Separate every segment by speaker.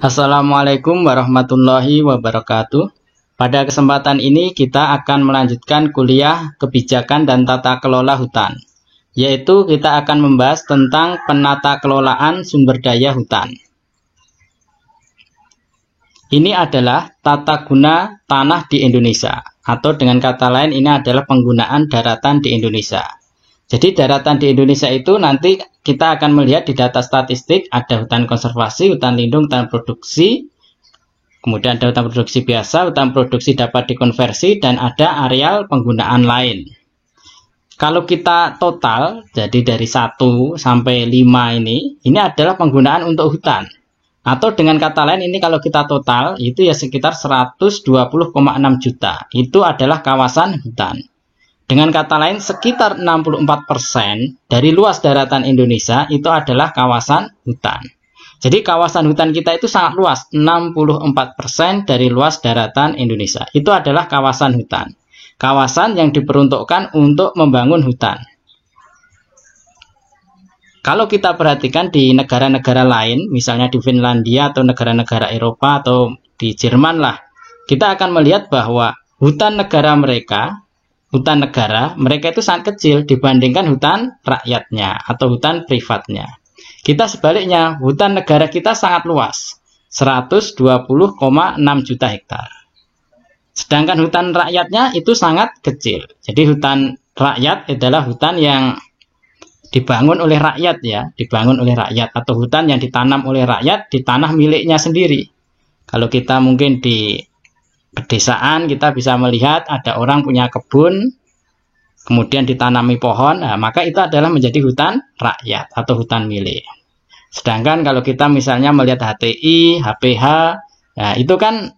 Speaker 1: Assalamualaikum warahmatullahi wabarakatuh. Pada kesempatan ini kita akan melanjutkan kuliah kebijakan dan tata kelola hutan, yaitu kita akan membahas tentang penata kelolaan sumber daya hutan. Ini adalah tata guna tanah di Indonesia, atau dengan kata lain ini adalah penggunaan daratan di Indonesia. Jadi daratan di Indonesia itu nanti kita akan melihat di data statistik ada hutan konservasi, hutan lindung, hutan produksi, kemudian ada hutan produksi biasa, hutan produksi dapat dikonversi, dan ada areal penggunaan lain. Kalau kita total, jadi dari 1 sampai 5 ini adalah penggunaan untuk hutan. Atau dengan kata lain ini kalau kita total, itu ya sekitar 120,6 juta. Itu adalah kawasan hutan. Dengan kata lain, sekitar 64% dari luas daratan Indonesia itu adalah kawasan hutan. Jadi kawasan hutan kita itu sangat luas, 64% dari luas daratan Indonesia. Itu adalah kawasan hutan. Kawasan yang diperuntukkan untuk membangun hutan. Kalau kita perhatikan di negara-negara lain, misalnya di Finlandia atau negara-negara Eropa atau di Jerman lah, kita akan melihat bahwa hutan negara mereka itu sangat kecil dibandingkan hutan rakyatnya atau hutan privatnya. Kita sebaliknya, hutan negara kita sangat luas, 120,6 juta hektar. Sedangkan hutan rakyatnya itu sangat kecil. Jadi hutan rakyat adalah hutan yang dibangun oleh rakyat ya, dibangun oleh rakyat, atau hutan yang ditanam oleh rakyat di tanah miliknya sendiri. Kalau kita mungkin di pedesaan, kita bisa melihat ada orang punya kebun, kemudian ditanami pohon, maka itu adalah menjadi hutan rakyat atau hutan milik. Sedangkan kalau kita misalnya melihat HTI, HPH, itu kan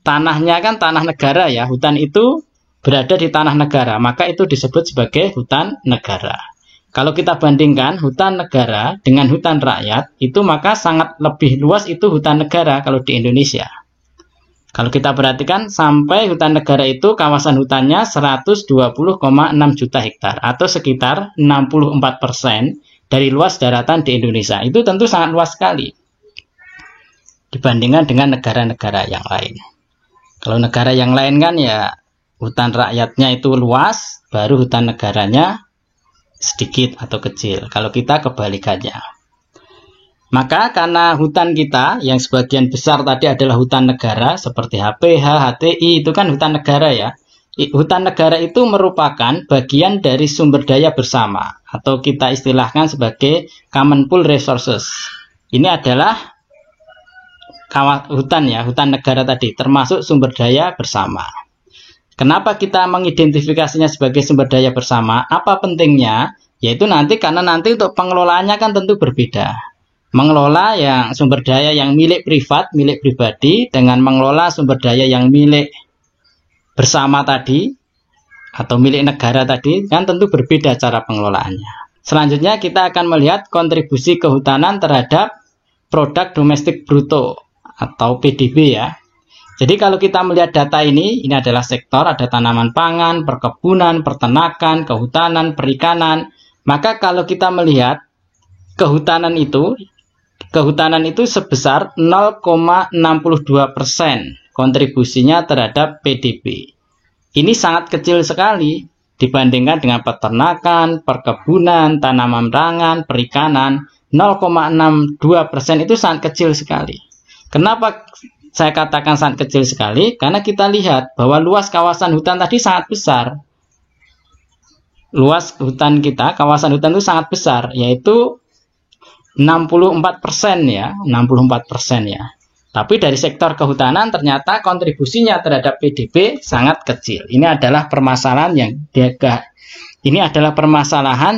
Speaker 1: tanahnya kan tanah negara ya, hutan itu berada di tanah negara, maka itu disebut sebagai hutan negara. Kalau kita bandingkan hutan negara dengan hutan rakyat, itu maka sangat lebih luas itu hutan negara kalau di Indonesia. Kalau kita perhatikan sampai hutan negara itu kawasan hutannya 120,6 juta hektar atau sekitar 64% dari luas daratan di Indonesia. Itu tentu sangat luas sekali dibandingkan dengan negara-negara yang lain. Kalau negara yang lain kan ya hutan rakyatnya itu luas, baru hutan negaranya sedikit atau kecil. Kalau kita kebalikannya. Maka karena hutan kita yang sebagian besar tadi adalah hutan negara seperti HPH, HTI itu kan hutan negara ya. Hutan negara itu merupakan bagian dari sumber daya bersama atau kita istilahkan sebagai common pool resources. Ini adalah hutan ya, hutan negara tadi termasuk sumber daya bersama. Kenapa kita mengidentifikasinya sebagai sumber daya bersama? Apa pentingnya? Yaitu nanti karena nanti untuk pengelolaannya kan tentu berbeda. Mengelola yang sumber daya yang milik privat, milik pribadi, dengan mengelola sumber daya yang milik bersama tadi, atau milik negara tadi, kan tentu berbeda cara pengelolaannya. Selanjutnya kita akan melihat kontribusi kehutanan terhadap produk domestik bruto, atau PDB ya. Jadi kalau kita melihat data ini adalah sektor, ada tanaman pangan, perkebunan, peternakan, kehutanan, perikanan. Maka kalau kita melihat kehutanan itu sebesar 0,62% kontribusinya terhadap PDB. Ini sangat kecil sekali dibandingkan dengan peternakan, perkebunan, tanaman pangan, perikanan. 0,62% itu sangat kecil sekali. Kenapa saya katakan sangat kecil sekali? Karena kita lihat bahwa luas kawasan hutan tadi sangat besar. Luas hutan kita, kawasan hutan itu sangat besar, yaitu 64% ya, 64% ya. Tapi dari sektor kehutanan ternyata kontribusinya terhadap PDB sangat kecil. Ini adalah permasalahan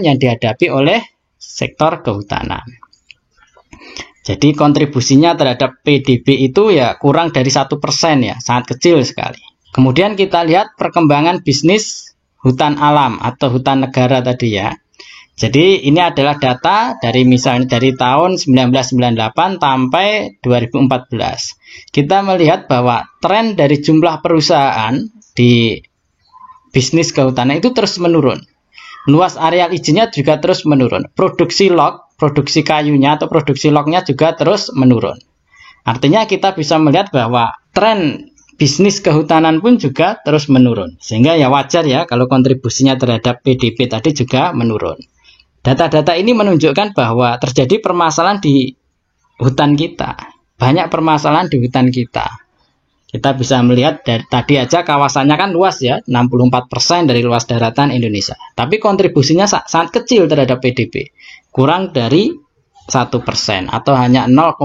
Speaker 1: yang dihadapi oleh sektor kehutanan. Jadi kontribusinya terhadap PDB itu ya kurang dari 1% ya, sangat kecil sekali. Kemudian kita lihat perkembangan bisnis hutan alam atau hutan negara tadi ya. Jadi ini adalah data dari misalnya dari tahun 1998 sampai 2014. Kita melihat bahwa tren dari jumlah perusahaan di bisnis kehutanan itu terus menurun. Luas areal izinnya juga terus menurun. Produksi kayunya atau produksi lognya juga terus menurun. Artinya kita bisa melihat bahwa tren bisnis kehutanan pun juga terus menurun. Sehingga ya wajar ya kalau kontribusinya terhadap PDB tadi juga menurun. Data-data ini menunjukkan bahwa terjadi permasalahan di hutan kita. Banyak permasalahan di hutan kita. Kita bisa melihat dari tadi aja kawasannya kan luas ya, 64% dari luas daratan Indonesia. Tapi kontribusinya sangat kecil terhadap PDB. Kurang dari 1% atau hanya 0,6%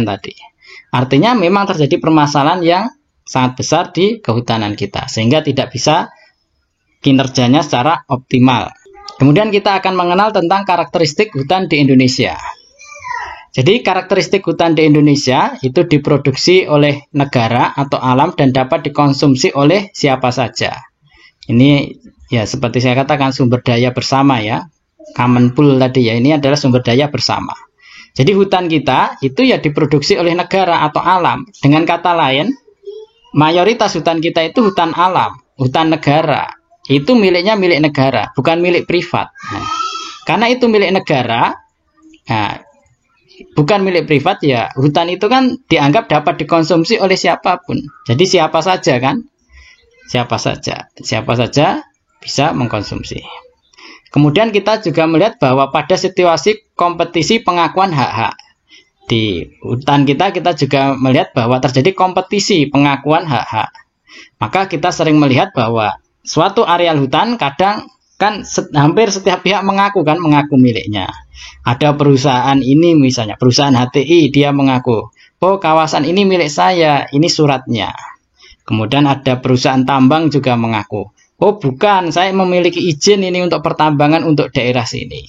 Speaker 1: tadi. Artinya memang terjadi permasalahan yang sangat besar di kehutanan kita. Sehingga tidak bisa kinerjanya secara optimal. Kemudian kita akan mengenal tentang karakteristik hutan di Indonesia. Jadi karakteristik hutan di Indonesia itu diproduksi oleh negara atau alam dan dapat dikonsumsi oleh siapa saja. Ini ya seperti saya katakan sumber daya bersama ya. Common pool tadi ya, ini adalah sumber daya bersama. Jadi hutan kita itu ya diproduksi oleh negara atau alam. Dengan kata lain, mayoritas hutan kita itu hutan alam, hutan negara. Itu milik negara, bukan milik privat. Nah, karena itu milik negara, bukan milik privat ya, hutan itu kan dianggap dapat dikonsumsi oleh siapapun. Jadi siapa saja kan? Siapa saja bisa mengkonsumsi. Kemudian kita juga melihat bahwa pada situasi kompetisi pengakuan hak-hak di hutan kita juga melihat bahwa terjadi kompetisi pengakuan hak-hak. Maka kita sering melihat bahwa suatu areal hutan kadang kan hampir setiap pihak mengaku miliknya. Ada perusahaan ini misalnya, perusahaan HTI dia mengaku, oh kawasan ini milik saya, ini suratnya. Kemudian ada perusahaan tambang juga mengaku, oh bukan, saya memiliki izin ini untuk pertambangan untuk daerah sini.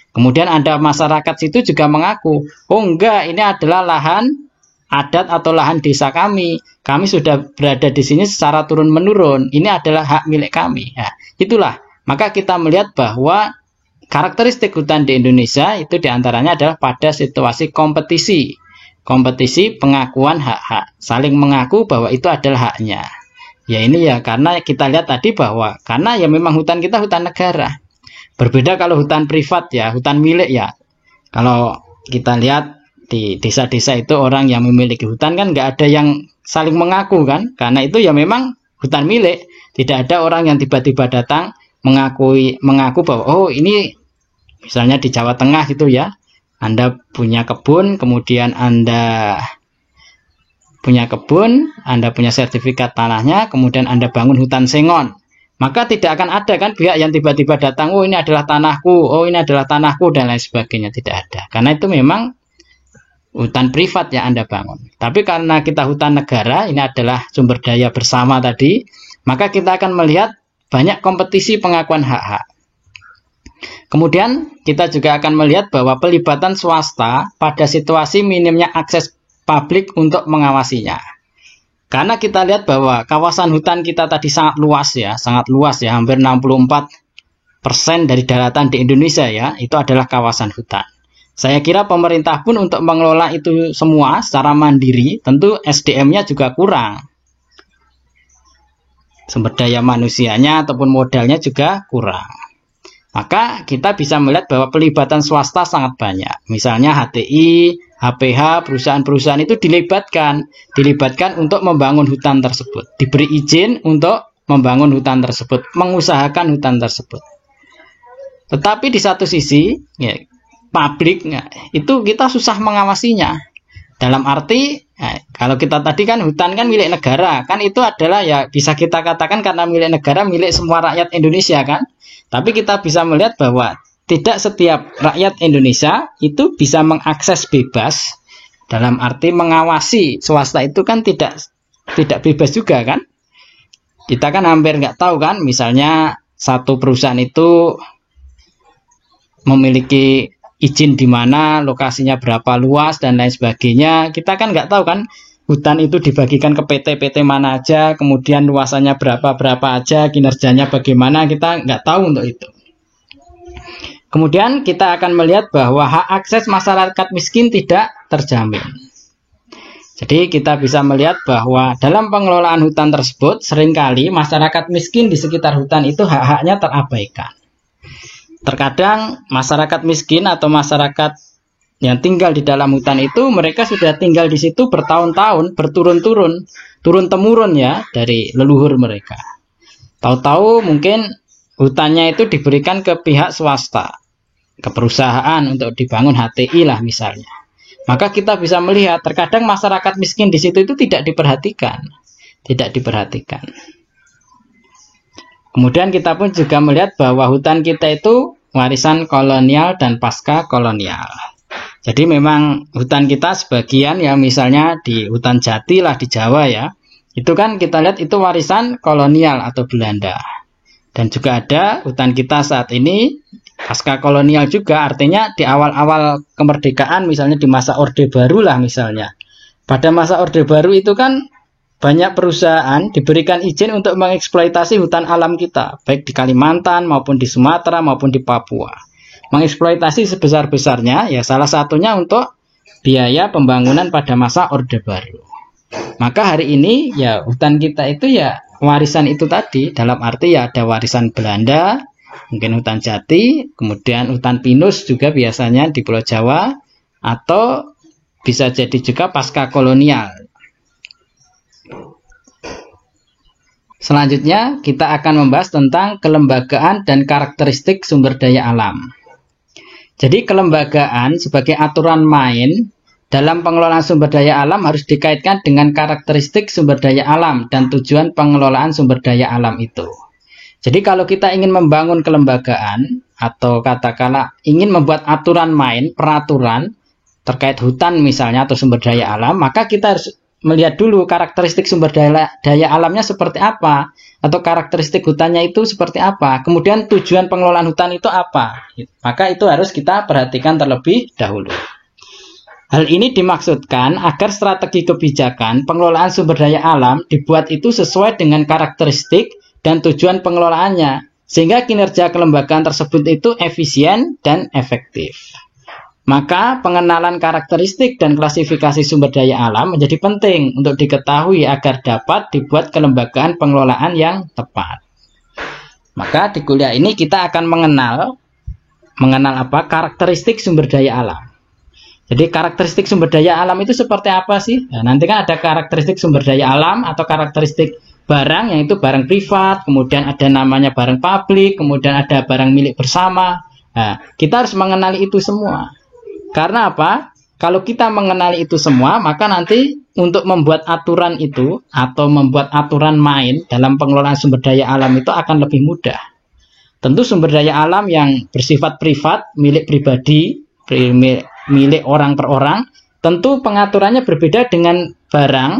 Speaker 1: Kemudian ada masyarakat situ juga mengaku, oh enggak, ini adalah lahan adat atau lahan desa kami. Kami sudah berada di sini secara turun-menurun. Ini adalah hak milik kami. Nah, itulah. Maka kita melihat bahwa karakteristik hutan di Indonesia itu diantaranya adalah pada situasi kompetisi. Kompetisi pengakuan hak-hak. Saling mengaku bahwa itu adalah haknya. Ya ini ya karena kita lihat tadi bahwa karena ya memang hutan kita hutan negara. Berbeda kalau hutan privat ya, hutan milik ya. Kalau kita lihat di desa-desa itu orang yang memiliki hutan kan nggak ada yang saling mengaku kan, karena itu ya memang hutan milik. Tidak ada orang yang tiba-tiba datang mengaku bahwa oh ini misalnya di Jawa Tengah gitu ya, Anda punya kebun, kemudian Anda punya sertifikat tanahnya, kemudian Anda bangun hutan sengon. Maka tidak akan ada kan pihak yang tiba-tiba datang, oh ini adalah tanahku, dan lain sebagainya. Tidak ada. Karena itu memang hutan privat yang Anda bangun. Tapi karena kita hutan negara, ini adalah sumber daya bersama tadi, maka kita akan melihat banyak kompetisi pengakuan hak-hak. Kemudian kita juga akan melihat bahwa pelibatan swasta pada situasi minimnya akses publik untuk mengawasinya. Karena kita lihat bahwa kawasan hutan kita tadi sangat luas ya, hampir 64% dari daratan di Indonesia ya, itu adalah kawasan hutan. Saya kira pemerintah pun untuk mengelola itu semua secara mandiri, tentu SDM-nya juga kurang. Sumber daya manusianya ataupun modalnya juga kurang. Maka kita bisa melihat bahwa pelibatan swasta sangat banyak. Misalnya HTI, HPH, perusahaan-perusahaan itu dilibatkan untuk membangun hutan tersebut. Diberi izin untuk membangun hutan tersebut, mengusahakan hutan tersebut. Tetapi di satu sisi, ya, publik itu kita susah mengawasinya. Dalam arti, kalau kita tadi kan hutan kan milik negara, kan itu adalah ya bisa kita katakan karena milik negara, milik semua rakyat Indonesia kan. Tapi kita bisa melihat bahwa tidak setiap rakyat Indonesia itu bisa mengakses bebas. Dalam arti mengawasi swasta itu kan tidak bebas juga kan. Kita kan hampir nggak tahu kan, misalnya satu perusahaan itu memiliki izin di mana, lokasinya berapa luas dan lain sebagainya. Kita kan nggak tahu kan, hutan itu dibagikan ke PT mana aja, kemudian luasannya berapa aja, kinerjanya bagaimana, kita nggak tahu untuk itu. Kemudian kita akan melihat bahwa hak akses masyarakat miskin tidak terjamin. Jadi kita bisa melihat bahwa dalam pengelolaan hutan tersebut seringkali masyarakat miskin di sekitar hutan itu hak-haknya terabaikan. Terkadang masyarakat miskin atau masyarakat yang tinggal di dalam hutan itu mereka sudah tinggal di situ bertahun-tahun, berturun-turun, turun-temurun ya dari leluhur mereka. Tahu-tahu mungkin hutannya itu diberikan ke pihak swasta, ke perusahaan untuk dibangun HTI lah misalnya. Maka kita bisa melihat terkadang masyarakat miskin di situ itu tidak diperhatikan. Kemudian kita pun juga melihat bahwa hutan kita itu warisan kolonial dan pasca kolonial. Jadi memang hutan kita sebagian ya misalnya di hutan jati lah di Jawa ya, itu kan kita lihat itu warisan kolonial atau Belanda. Dan juga ada hutan kita saat ini pasca kolonial juga, artinya di awal-awal kemerdekaan misalnya di masa Orde Baru lah misalnya. Pada masa Orde Baru itu kan banyak perusahaan diberikan izin untuk mengeksploitasi hutan alam kita, baik di Kalimantan maupun di Sumatera maupun di Papua. Mengeksploitasi sebesar-besarnya, ya salah satunya untuk biaya pembangunan pada masa Orde Baru. Maka hari ini ya hutan kita itu ya warisan itu tadi, dalam arti ya ada warisan Belanda, mungkin hutan jati, kemudian hutan pinus juga biasanya di Pulau Jawa, atau bisa jadi juga pasca kolonial. Selanjutnya kita akan membahas tentang kelembagaan dan karakteristik sumber daya alam. Jadi kelembagaan sebagai aturan main dalam pengelolaan sumber daya alam harus dikaitkan dengan karakteristik sumber daya alam dan tujuan pengelolaan sumber daya alam itu. Jadi kalau kita ingin membangun kelembagaan atau katakanlah ingin membuat aturan main, peraturan terkait hutan misalnya atau sumber daya alam, maka kita harus melihat dulu karakteristik sumber daya alamnya seperti apa, atau karakteristik hutannya itu seperti apa, kemudian tujuan pengelolaan hutan itu apa. Maka itu harus kita perhatikan terlebih dahulu. Hal ini dimaksudkan agar strategi kebijakan pengelolaan sumber daya alam dibuat itu sesuai dengan karakteristik dan tujuan pengelolaannya, sehingga kinerja kelembagaan tersebut itu efisien dan efektif. Maka pengenalan karakteristik dan klasifikasi sumber daya alam menjadi penting untuk diketahui agar dapat dibuat kelembagaan pengelolaan yang tepat. Maka di kuliah ini kita akan mengenal apa? Karakteristik sumber daya alam. Jadi karakteristik sumber daya alam itu seperti apa sih? Nah, nanti kan ada karakteristik sumber daya alam atau karakteristik barang, yang itu barang privat, kemudian ada namanya barang publik, kemudian ada barang milik bersama. Nah, kita harus mengenali itu semua. Karena apa? Kalau kita mengenali itu semua, maka nanti untuk membuat aturan itu atau membuat aturan main dalam pengelolaan sumber daya alam itu akan lebih mudah. Tentu sumber daya alam yang bersifat privat, milik pribadi, milik orang per orang, tentu pengaturannya berbeda dengan barang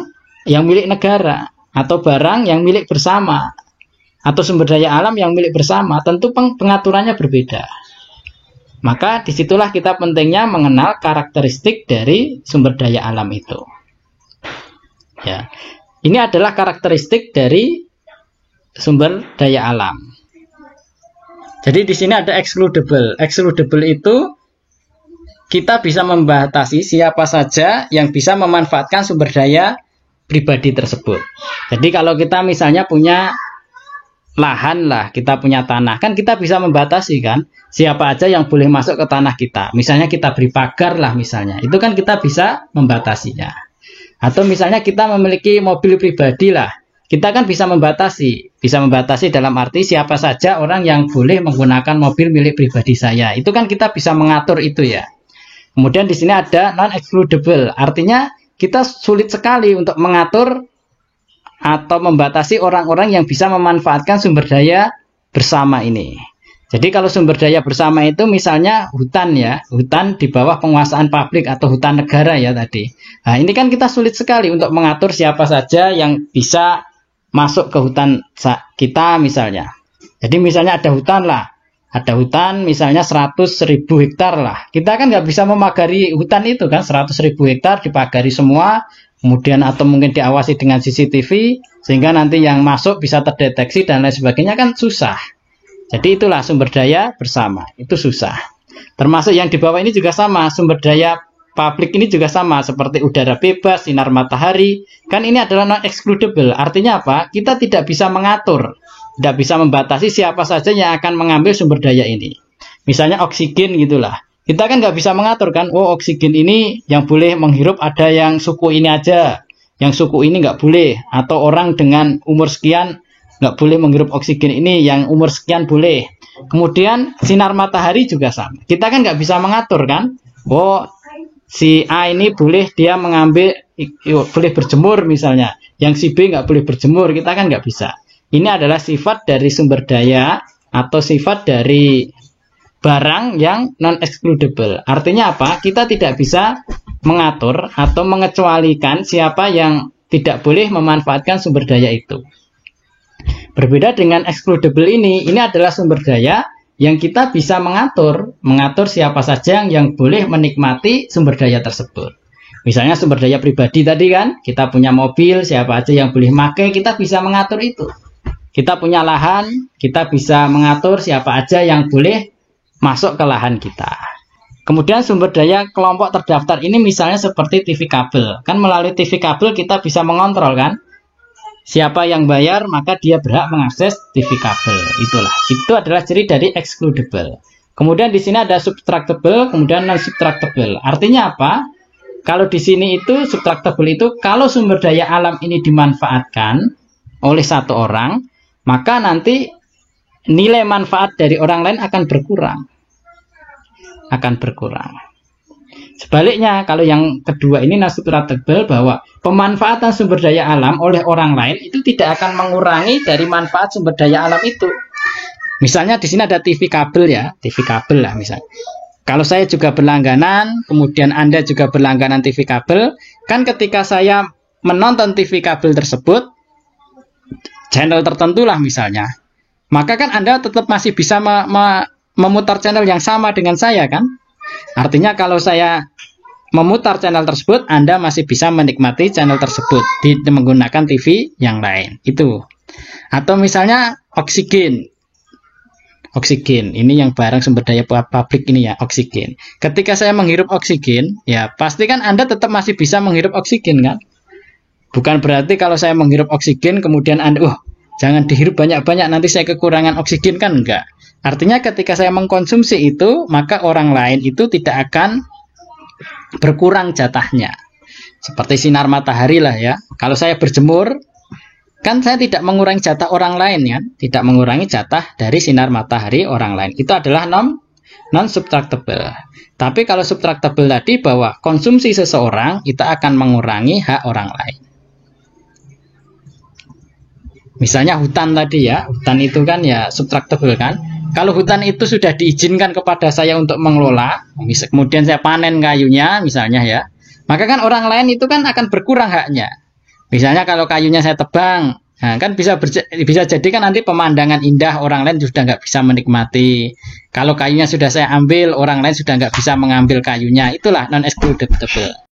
Speaker 1: yang milik negara atau barang yang milik bersama atau sumber daya alam yang milik bersama, tentu pengaturannya berbeda. Maka disitulah kita pentingnya mengenal karakteristik dari sumber daya alam itu. Ya, ini adalah karakteristik dari sumber daya alam. Jadi di sini ada excludable. Excludable itu kita bisa membatasi siapa saja yang bisa memanfaatkan sumber daya pribadi tersebut. Jadi kalau kita misalnya punya lahan lah, kita punya tanah, kan kita bisa membatasi kan siapa aja yang boleh masuk ke tanah kita. Misalnya kita beri pagar lah misalnya, itu kan kita bisa membatasinya. Atau misalnya kita memiliki mobil pribadi lah, kita kan bisa membatasi dalam arti siapa saja orang yang boleh menggunakan mobil milik pribadi saya. Itu kan kita bisa mengatur itu ya. Kemudian di sini ada non-excludable, artinya kita sulit sekali untuk mengatur atau membatasi orang-orang yang bisa memanfaatkan sumber daya bersama ini. Jadi kalau sumber daya bersama itu misalnya hutan ya, hutan di bawah penguasaan publik atau hutan negara ya tadi. Nah ini kan kita sulit sekali untuk mengatur siapa saja yang bisa masuk ke hutan kita misalnya. Jadi misalnya ada hutan lah, ada hutan misalnya 100.000 hektar lah. Kita kan nggak bisa memagari hutan itu kan, 100.000 hektar dipagari semua. Kemudian atau mungkin diawasi dengan CCTV sehingga nanti yang masuk bisa terdeteksi dan lain sebagainya, kan susah. Jadi itulah sumber daya bersama, itu susah. Termasuk yang di bawah ini juga sama, sumber daya publik ini juga sama, seperti udara bebas, sinar matahari, kan ini adalah non-excludable. Artinya apa? Kita tidak bisa mengatur, tidak bisa membatasi siapa saja yang akan mengambil sumber daya ini. Misalnya oksigen gitulah. Kita kan nggak bisa mengatur kan, oh oksigen ini yang boleh menghirup ada yang suku ini aja, yang suku ini nggak boleh, atau orang dengan umur sekian nggak boleh menghirup oksigen ini, yang umur sekian boleh. Kemudian sinar matahari juga sama. Kita kan nggak bisa mengatur kan, oh si A ini boleh dia mengambil, boleh berjemur misalnya, yang si B nggak boleh berjemur, kita kan nggak bisa. Ini adalah sifat dari sumber daya atau sifat dari barang yang non-excludable. Artinya apa? Kita tidak bisa mengatur atau mengecualikan siapa yang tidak boleh memanfaatkan sumber daya itu. Berbeda dengan excludable ini adalah sumber daya yang kita bisa mengatur siapa saja yang boleh menikmati sumber daya tersebut. Misalnya sumber daya pribadi tadi kan, kita punya mobil, siapa aja yang boleh pakai, kita bisa mengatur itu. Kita punya lahan, kita bisa mengatur siapa aja yang boleh masuk ke lahan kita. Kemudian sumber daya kelompok terdaftar ini misalnya seperti TV kabel. Kan melalui TV kabel kita bisa mengontrol kan, siapa yang bayar maka dia berhak mengakses TV kabel. Itu adalah ciri dari excludable. Kemudian di sini ada subtractable, kemudian non-subtractable. Artinya apa? Kalau di sini itu subtractable itu kalau sumber daya alam ini dimanfaatkan oleh satu orang, maka nanti nilai manfaat dari orang lain akan berkurang. Sebaliknya, kalau yang kedua ini non-subtractable, bahwa pemanfaatan sumber daya alam oleh orang lain itu tidak akan mengurangi dari manfaat sumber daya alam itu. Misalnya di sini ada TV kabel ya, TV kabel lah misalnya. Kalau saya juga berlangganan, kemudian Anda juga berlangganan TV kabel, kan ketika saya menonton TV kabel tersebut, channel tertentu lah misalnya, maka kan Anda tetap masih bisa memutar channel yang sama dengan saya kan. Artinya kalau saya memutar channel tersebut, Anda masih bisa menikmati channel tersebut menggunakan TV yang lain. Itu. Atau misalnya oksigen. Ini yang barang sumber daya publik ini ya, oksigen. Ketika saya menghirup oksigen, ya pasti kan Anda tetap masih bisa menghirup oksigen kan. Bukan berarti kalau saya menghirup oksigen kemudian Anda, jangan dihirup banyak-banyak nanti saya kekurangan oksigen, kan enggak. Artinya ketika saya mengkonsumsi itu, maka orang lain itu tidak akan berkurang jatahnya. Seperti sinar matahari lah ya. Kalau saya berjemur, kan saya tidak mengurangi jatah orang lain ya. Tidak mengurangi jatah dari sinar matahari orang lain. Itu adalah non-subtractable. Tapi kalau subtractable tadi, bahwa konsumsi seseorang itu akan mengurangi hak orang lain. Misalnya hutan tadi ya, hutan itu kan ya subtractable kan. Kalau hutan itu sudah diizinkan kepada saya untuk mengelola, kemudian saya panen kayunya misalnya ya, maka kan orang lain itu kan akan berkurang haknya. Misalnya kalau kayunya saya tebang, nah kan bisa jadi kan nanti pemandangan indah orang lain sudah nggak bisa menikmati. Kalau kayunya sudah saya ambil, orang lain sudah nggak bisa mengambil kayunya. Itulah non-excludable.